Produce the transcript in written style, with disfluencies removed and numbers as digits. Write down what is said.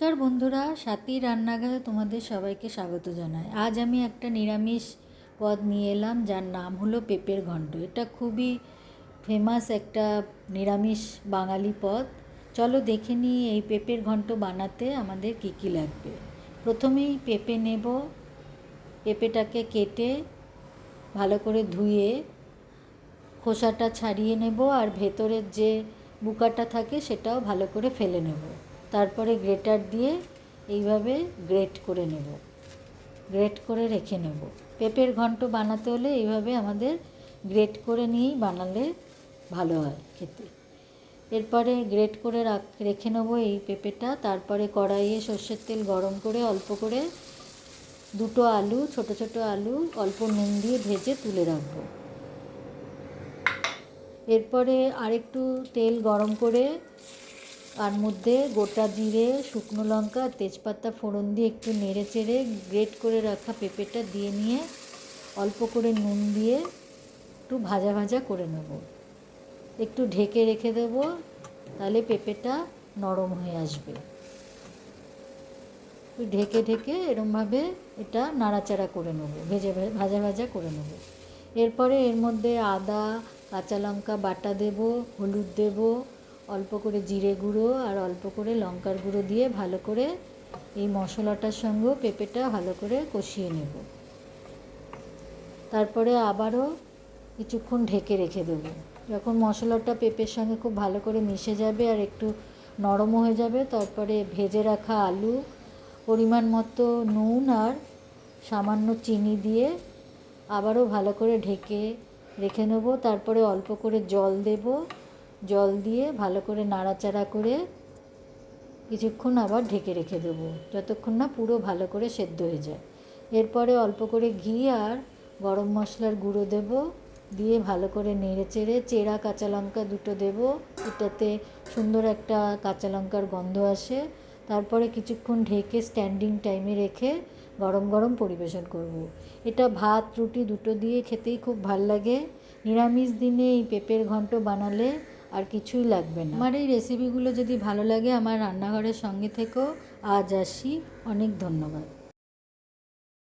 নমস্কার বন্ধুরা, স্বাতী রান্নাঘরে তোমাদের সবাইকে স্বাগত জানাই। আজ আমি একটা নিরামিষ পদ নিয়ে এলাম, যার নাম হলো পেঁপের ঘন্ট। এটা খুবই ফেমাস একটা নিরামিষ বাঙালি পদ। চলো দেখে নিই এই পেঁপের ঘন্ট বানাতে আমাদের কী কী লাগবে। প্রথমেই পেঁপে নেব। পেঁপেটাকে কেটে ভালো করে ধুয়ে খোসাটা ছাড়িয়ে নেব, আর ভেতরের যে বুকাটা থাকে সেটাও ভালো করে ফেলে নেব। তারপরে গ্রেটার দিয়ে এইভাবে গ্রেট করে নেব, গ্রেট করে রেখে নেব। পেঁপের ঘন্ট বানাতে হলে এইভাবে আমাদের গ্রেট করে নিয়েই বানালে ভালো হয় খেতে। এরপরে গ্রেট করে রেখে নেব এই পেঁপেটা। তারপরে কড়াইয়ে সর্ষের তেল গরম করে অল্প করে দুটো আলু, ছোট ছোট আলু অল্প নুন দিয়ে ভেজে তুলে রাখবো। এরপরে আরেকটু তেল গরম করে তার মধ্যে গোটা জিরে, শুকনো লঙ্কা, তেজপাতা ফোড়ন দিয়ে একটু নেড়ে চেড়ে গ্রেট করে রাখা পেঁপেটা দিয়ে নিয়ে অল্প করে নুন দিয়ে একটু ভাজা ভাজা করে নেব। একটু ঢেকে রেখে দেব, তাহলে পেঁপেটা নরম হয়ে আসবে। একটু ঢেকে ঢেকে এরমভাবে এটা নাড়াচাড়া করে নেব, ভাজা ভাজা করে নেব। এরপরে এর মধ্যে আদা, কাঁচা লঙ্কা বাটা দেব, হলুদ দেব, অল্প করে জিরে গুঁড়ো আর অল্প করে লঙ্কার গুঁড়ো দিয়ে ভালো করে এই মশলাটার সঙ্গেও পেঁপেটা ভালো করে কষিয়ে নেব। তারপরে আবারও কিছুক্ষণ ঢেকে রেখে দেব। যখন মশলাটা পেঁপের সঙ্গে খুব ভালো করে মিশে যাবে আর একটু নরম হয়ে যাবে, তারপরে ভেজে রাখা আলু, পরিমাণ মতো নুন আর সামান্য চিনি দিয়ে আবারও ভালো করে ঢেকে রেখে নেব। তারপরে অল্প করে জল দেব, জল দিয়ে ভালো করে নাড়াচাড়া করে কিছুক্ষণ আবার ঢেকে রেখে দেবো, যতক্ষণ না পুরো ভালো করে সেদ্ধ হয়ে যায়। এরপরে অল্প করে ঘি আর গরম মশলার গুঁড়ো দেব, দিয়ে ভালো করে নেড়ে চেড়ে চেরা কাঁচা লঙ্কা দুটো দেব, এটাতে সুন্দর একটা কাঁচা লঙ্কার গন্ধ আসে। তারপরে কিছুক্ষণ ঢেকে স্ট্যান্ডিং টাইমে রেখে গরম গরম পরিবেশন করব। এটা ভাত রুটি দুটো দিয়ে খেতেই খুব ভাল লাগে। নিরামিষ দিনে এই পেঁপের ঘন্ট বানালে আর কিছুই লাগবে না। আমার এই রেসিপিগুলো যদি ভালো লাগে আমার রান্নাঘরের সঙ্গে থেকেও। আজ আসি, অনেক ধন্যবাদ।